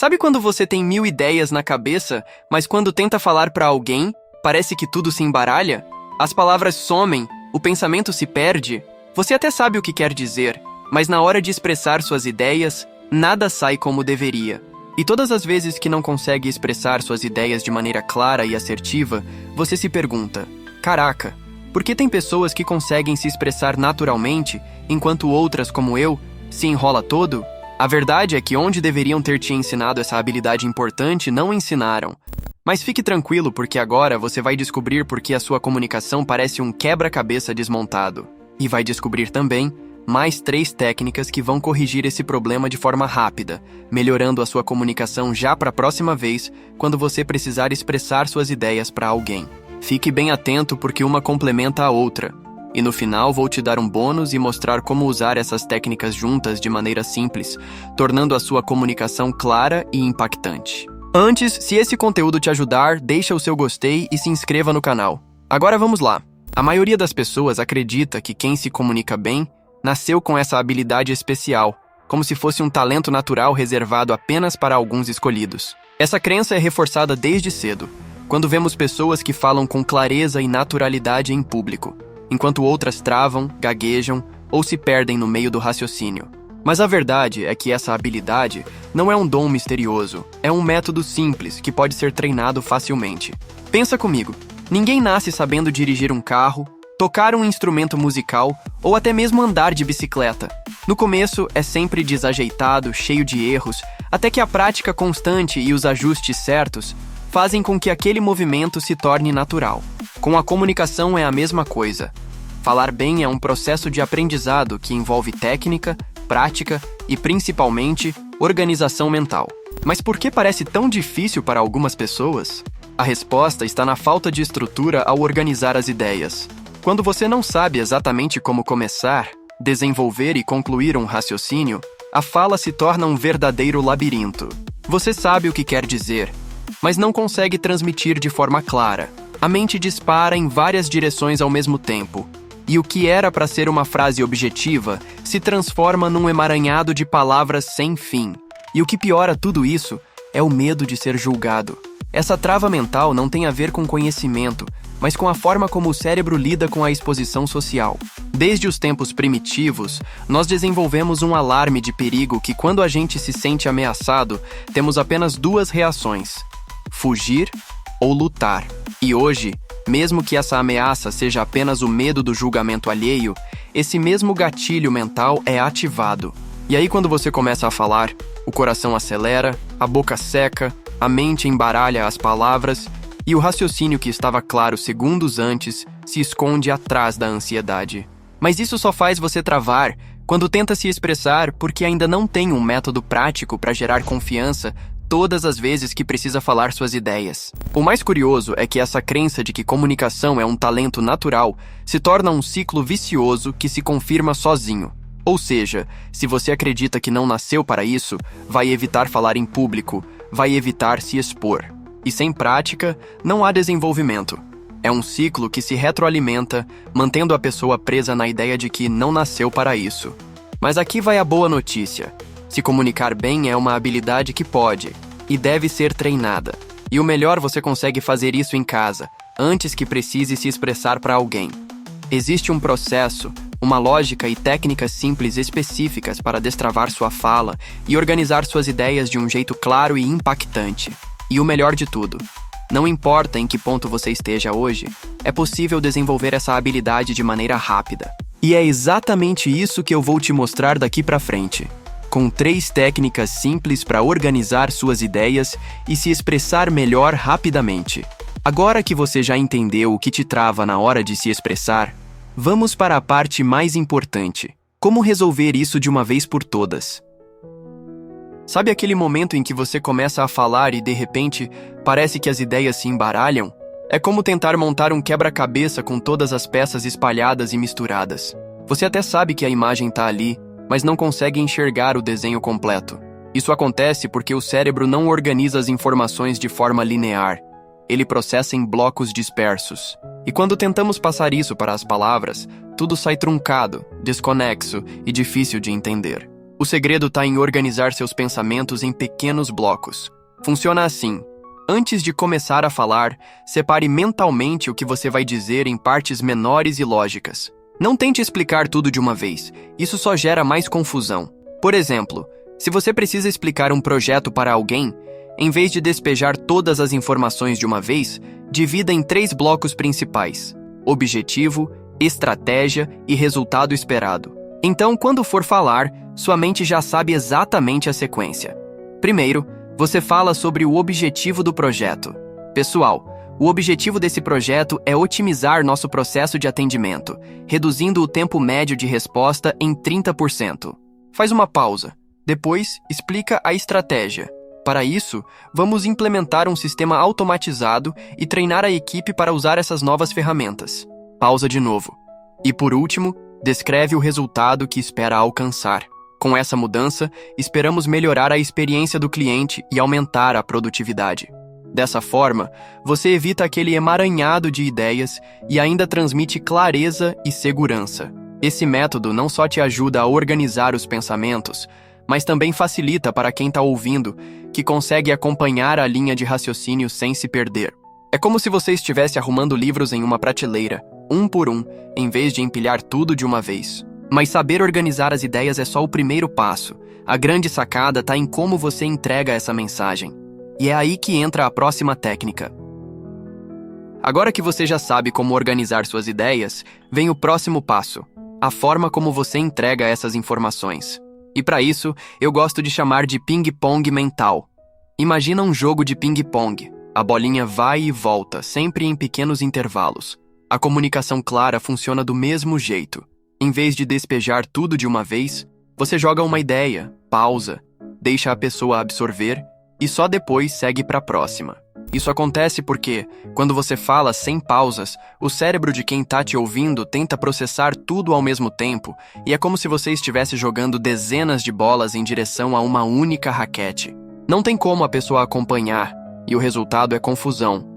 Sabe quando você tem 1000 ideias na cabeça, mas quando tenta falar pra alguém, parece que tudo se embaralha? As palavras somem, o pensamento se perde. Você até sabe o que quer dizer, mas na hora de expressar suas ideias, nada sai como deveria. E todas as vezes que não consegue expressar suas ideias de maneira clara e assertiva, você se pergunta: caraca, por que tem pessoas que conseguem se expressar naturalmente, enquanto outras, como eu, se enrola todo? A verdade é que onde deveriam ter te ensinado essa habilidade importante, não ensinaram. Mas fique tranquilo, porque agora você vai descobrir por que a sua comunicação parece um quebra-cabeça desmontado. E vai descobrir também mais 3 técnicas que vão corrigir esse problema de forma rápida, melhorando a sua comunicação já para a próxima vez, quando você precisar expressar suas ideias para alguém. Fique bem atento, porque uma complementa a outra. E no final vou te dar um bônus e mostrar como usar essas técnicas juntas de maneira simples, tornando a sua comunicação clara e impactante. Antes, se esse conteúdo te ajudar, deixa o seu gostei e se inscreva no canal. Agora vamos lá. A maioria das pessoas acredita que quem se comunica bem nasceu com essa habilidade especial, como se fosse um talento natural reservado apenas para alguns escolhidos. Essa crença é reforçada desde cedo, quando vemos pessoas que falam com clareza e naturalidade em público, enquanto outras travam, gaguejam ou se perdem no meio do raciocínio. Mas a verdade é que essa habilidade não é um dom misterioso, é um método simples que pode ser treinado facilmente. Pensa comigo, ninguém nasce sabendo dirigir um carro, tocar um instrumento musical ou até mesmo andar de bicicleta. No começo é sempre desajeitado, cheio de erros, até que a prática constante e os ajustes certos fazem com que aquele movimento se torne natural. Com a comunicação é a mesma coisa. Falar bem é um processo de aprendizado que envolve técnica, prática e, principalmente, organização mental. Mas por que parece tão difícil para algumas pessoas? A resposta está na falta de estrutura ao organizar as ideias. Quando você não sabe exatamente como começar, desenvolver e concluir um raciocínio, a fala se torna um verdadeiro labirinto. Você sabe o que quer dizer, mas não consegue transmitir de forma clara. A mente dispara em várias direções ao mesmo tempo, e o que era para ser uma frase objetiva se transforma num emaranhado de palavras sem fim. E o que piora tudo isso é o medo de ser julgado. Essa trava mental não tem a ver com conhecimento, mas com a forma como o cérebro lida com a exposição social. Desde os tempos primitivos, nós desenvolvemos um alarme de perigo que, quando a gente se sente ameaçado, temos apenas 2 reações: fugir ou lutar. E hoje, mesmo que essa ameaça seja apenas o medo do julgamento alheio, esse mesmo gatilho mental é ativado. E aí, quando você começa a falar, o coração acelera, a boca seca, a mente embaralha as palavras e o raciocínio que estava claro segundos antes se esconde atrás da ansiedade. Mas isso só faz você travar quando tenta se expressar, porque ainda não tem um método prático para gerar confiança todas as vezes que precisa falar suas ideias. O mais curioso é que essa crença de que comunicação é um talento natural se torna um ciclo vicioso que se confirma sozinho. Ou seja, se você acredita que não nasceu para isso, vai evitar falar em público, vai evitar se expor. E sem prática, não há desenvolvimento. É um ciclo que se retroalimenta, mantendo a pessoa presa na ideia de que não nasceu para isso. Mas aqui vai a boa notícia. Se comunicar bem é uma habilidade que pode e deve ser treinada. E o melhor, você consegue fazer isso em casa, antes que precise se expressar para alguém. Existe um processo, uma lógica e técnicas simples específicas para destravar sua fala e organizar suas ideias de um jeito claro e impactante. E o melhor de tudo, não importa em que ponto você esteja hoje, é possível desenvolver essa habilidade de maneira rápida. E é exatamente isso que eu vou te mostrar daqui para frente, com 3 técnicas simples para organizar suas ideias e se expressar melhor rapidamente. Agora que você já entendeu o que te trava na hora de se expressar, vamos para a parte mais importante: como resolver isso de uma vez por todas. Sabe aquele momento em que você começa a falar e, de repente, parece que as ideias se embaralham? É como tentar montar um quebra-cabeça com todas as peças espalhadas e misturadas. Você até sabe que a imagem está ali, mas não consegue enxergar o desenho completo. Isso acontece porque o cérebro não organiza as informações de forma linear. Ele processa em blocos dispersos. E quando tentamos passar isso para as palavras, tudo sai truncado, desconexo e difícil de entender. O segredo está em organizar seus pensamentos em pequenos blocos. Funciona assim. Antes de começar a falar, separe mentalmente o que você vai dizer em partes menores e lógicas. Não tente explicar tudo de uma vez, isso só gera mais confusão. Por exemplo, se você precisa explicar um projeto para alguém, em vez de despejar todas as informações de uma vez, divida em 3 blocos principais: objetivo, estratégia e resultado esperado. Então, quando for falar, sua mente já sabe exatamente a sequência. Primeiro, você fala sobre o objetivo do projeto. Pessoal, o objetivo desse projeto é otimizar nosso processo de atendimento, reduzindo o tempo médio de resposta em 30%. Faz uma pausa. Depois, explica a estratégia. Para isso, vamos implementar um sistema automatizado e treinar a equipe para usar essas novas ferramentas. Pausa de novo. E por último, descreve o resultado que espera alcançar. Com essa mudança, esperamos melhorar a experiência do cliente e aumentar a produtividade. Dessa forma, você evita aquele emaranhado de ideias e ainda transmite clareza e segurança. Esse método não só te ajuda a organizar os pensamentos, mas também facilita para quem está ouvindo, que consegue acompanhar a linha de raciocínio sem se perder. É como se você estivesse arrumando livros em uma prateleira, um por um, em vez de empilhar tudo de uma vez. Mas saber organizar as ideias é só o primeiro passo. A grande sacada está em como você entrega essa mensagem. E é aí que entra a próxima técnica. Agora que você já sabe como organizar suas ideias, vem o próximo passo: a forma como você entrega essas informações. E para isso, eu gosto de chamar de ping-pong mental. Imagina um jogo de ping-pong. A bolinha vai e volta, sempre em pequenos intervalos. A comunicação clara funciona do mesmo jeito. Em vez de despejar tudo de uma vez, você joga uma ideia, pausa, deixa a pessoa absorver e só depois segue para a próxima. Isso acontece porque, quando você fala sem pausas, o cérebro de quem está te ouvindo tenta processar tudo ao mesmo tempo e é como se você estivesse jogando dezenas de bolas em direção a uma única raquete. Não tem como a pessoa acompanhar e o resultado é confusão.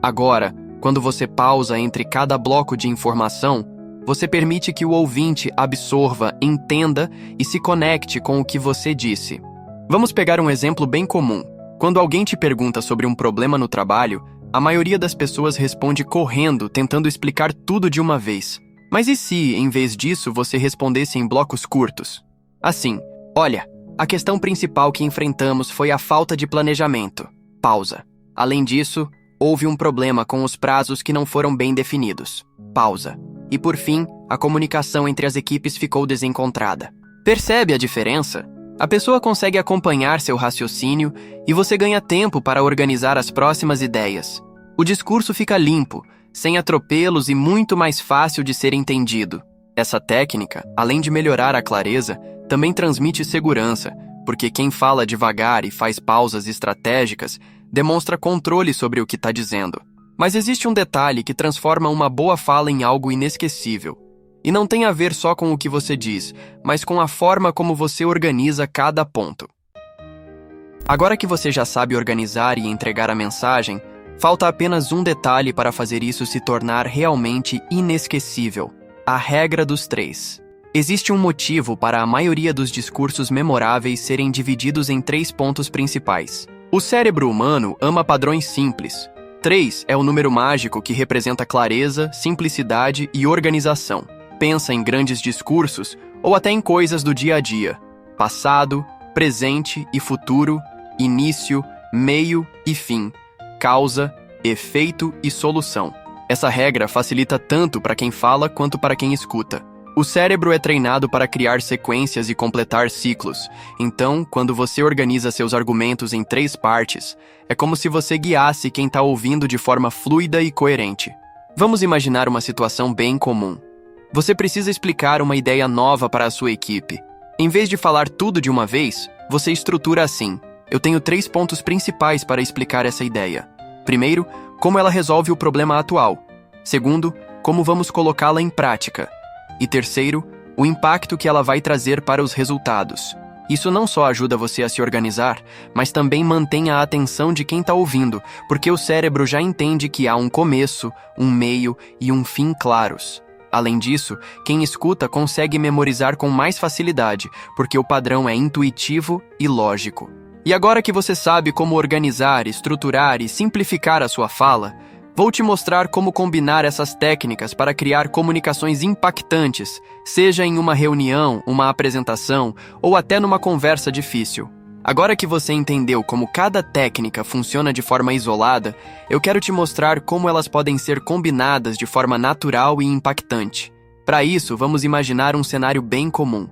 Agora, quando você pausa entre cada bloco de informação, você permite que o ouvinte absorva, entenda e se conecte com o que você disse. Vamos pegar um exemplo bem comum. Quando alguém te pergunta sobre um problema no trabalho, a maioria das pessoas responde correndo, tentando explicar tudo de uma vez. Mas e se, em vez disso, você respondesse em blocos curtos? Assim: olha, a questão principal que enfrentamos foi a falta de planejamento. Pausa. Além disso, houve um problema com os prazos que não foram bem definidos. Pausa. E por fim, a comunicação entre as equipes ficou desencontrada. Percebe a diferença? A pessoa consegue acompanhar seu raciocínio e você ganha tempo para organizar as próximas ideias. O discurso fica limpo, sem atropelos e muito mais fácil de ser entendido. Essa técnica, além de melhorar a clareza, também transmite segurança, porque quem fala devagar e faz pausas estratégicas demonstra controle sobre o que está dizendo. Mas existe um detalhe que transforma uma boa fala em algo inesquecível. E não tem a ver só com o que você diz, mas com a forma como você organiza cada ponto. Agora que você já sabe organizar e entregar a mensagem, falta apenas um detalhe para fazer isso se tornar realmente inesquecível: a regra dos 3. Existe um motivo para a maioria dos discursos memoráveis serem divididos em 3 pontos principais. O cérebro humano ama padrões simples. 3 é o número mágico que representa clareza, simplicidade e organização. Pensa em grandes discursos ou até em coisas do dia a dia: passado, presente e futuro, início, meio e fim, causa, efeito e solução. Essa regra facilita tanto para quem fala quanto para quem escuta. O cérebro é treinado para criar sequências e completar ciclos. Então, quando você organiza seus argumentos em 3 partes, é como se você guiasse quem está ouvindo de forma fluida e coerente. Vamos imaginar uma situação bem comum. Você precisa explicar uma ideia nova para a sua equipe. Em vez de falar tudo de uma vez, você estrutura assim: eu tenho 3 pontos principais para explicar essa ideia. Primeiro, como ela resolve o problema atual. Segundo, como vamos colocá-la em prática. E terceiro, o impacto que ela vai trazer para os resultados. Isso não só ajuda você a se organizar, mas também mantém a atenção de quem está ouvindo, porque o cérebro já entende que há um começo, um meio e um fim claros. Além disso, quem escuta consegue memorizar com mais facilidade, porque o padrão é intuitivo e lógico. E agora que você sabe como organizar, estruturar e simplificar a sua fala, vou te mostrar como combinar essas técnicas para criar comunicações impactantes, seja em uma reunião, uma apresentação ou até numa conversa difícil. Agora que você entendeu como cada técnica funciona de forma isolada, eu quero te mostrar como elas podem ser combinadas de forma natural e impactante. Para isso, vamos imaginar um cenário bem comum: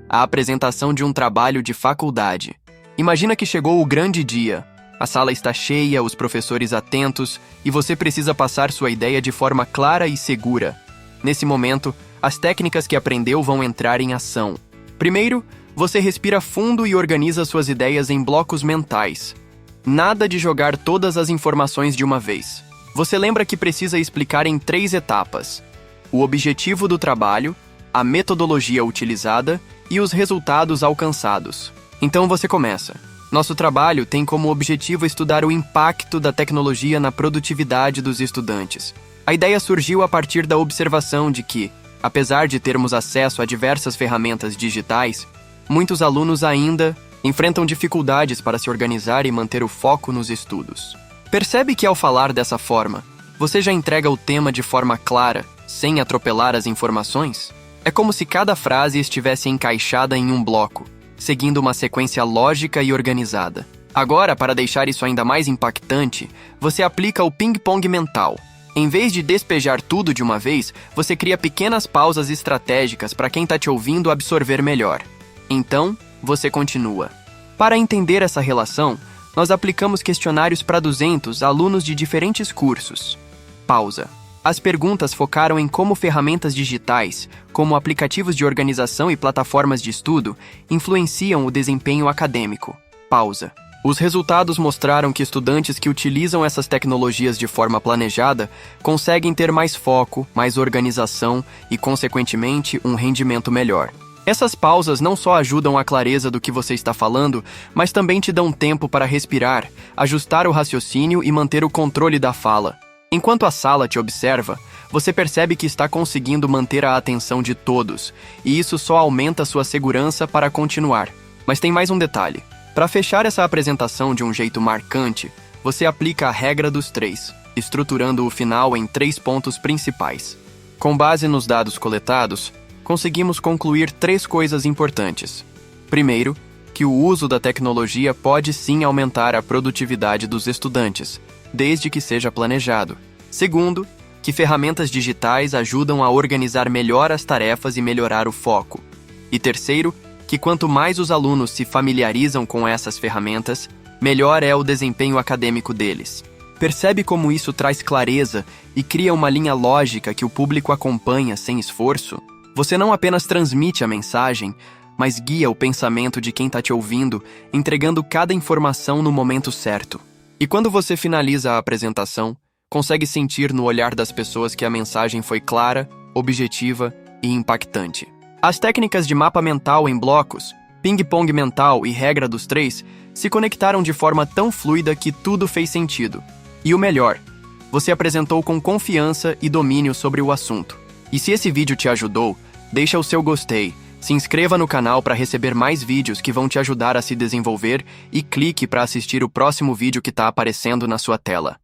a apresentação de um trabalho de faculdade. Imagina que chegou o grande dia. A sala está cheia, os professores atentos, e você precisa passar sua ideia de forma clara e segura. Nesse momento, as técnicas que aprendeu vão entrar em ação. Primeiro, você respira fundo e organiza suas ideias em blocos mentais. Nada de jogar todas as informações de uma vez. Você lembra que precisa explicar em 3 etapas: o objetivo do trabalho, a metodologia utilizada e os resultados alcançados. Então você começa. Nosso trabalho tem como objetivo estudar o impacto da tecnologia na produtividade dos estudantes. A ideia surgiu a partir da observação de que, apesar de termos acesso a diversas ferramentas digitais, muitos alunos ainda enfrentam dificuldades para se organizar e manter o foco nos estudos. Percebe que ao falar dessa forma, você já entrega o tema de forma clara, sem atropelar as informações? É como se cada frase estivesse encaixada em um bloco, seguindo uma sequência lógica e organizada. Agora, para deixar isso ainda mais impactante, você aplica o ping-pong mental. Em vez de despejar tudo de uma vez, você cria pequenas pausas estratégicas para quem está te ouvindo absorver melhor. Então, você continua. Para entender essa relação, nós aplicamos questionários para 200 alunos de diferentes cursos. Pausa. As perguntas focaram em como ferramentas digitais, como aplicativos de organização e plataformas de estudo, influenciam o desempenho acadêmico. Pausa. Os resultados mostraram que estudantes que utilizam essas tecnologias de forma planejada conseguem ter mais foco, mais organização e, consequentemente, um rendimento melhor. Essas pausas não só ajudam a clareza do que você está falando, mas também te dão tempo para respirar, ajustar o raciocínio e manter o controle da fala. Enquanto a sala te observa, você percebe que está conseguindo manter a atenção de todos, e isso só aumenta sua segurança para continuar. Mas tem mais um detalhe. Para fechar essa apresentação de um jeito marcante, você aplica a regra dos 3, estruturando o final em 3 pontos principais. Com base nos dados coletados, conseguimos concluir 3 coisas importantes. Primeiro, que o uso da tecnologia pode sim aumentar a produtividade dos estudantes, desde que seja planejado. Segundo, que ferramentas digitais ajudam a organizar melhor as tarefas e melhorar o foco. E terceiro, que quanto mais os alunos se familiarizam com essas ferramentas, melhor é o desempenho acadêmico deles. Percebe como isso traz clareza e cria uma linha lógica que o público acompanha sem esforço? Você não apenas transmite a mensagem, mas guia o pensamento de quem está te ouvindo, entregando cada informação no momento certo. E quando você finaliza a apresentação, consegue sentir no olhar das pessoas que a mensagem foi clara, objetiva e impactante. As técnicas de mapa mental em blocos, ping-pong mental e regra dos 3 se conectaram de forma tão fluida que tudo fez sentido. E o melhor, você apresentou com confiança e domínio sobre o assunto. E se esse vídeo te ajudou, deixa o seu gostei, se inscreva no canal para receber mais vídeos que vão te ajudar a se desenvolver e clique para assistir o próximo vídeo que está aparecendo na sua tela.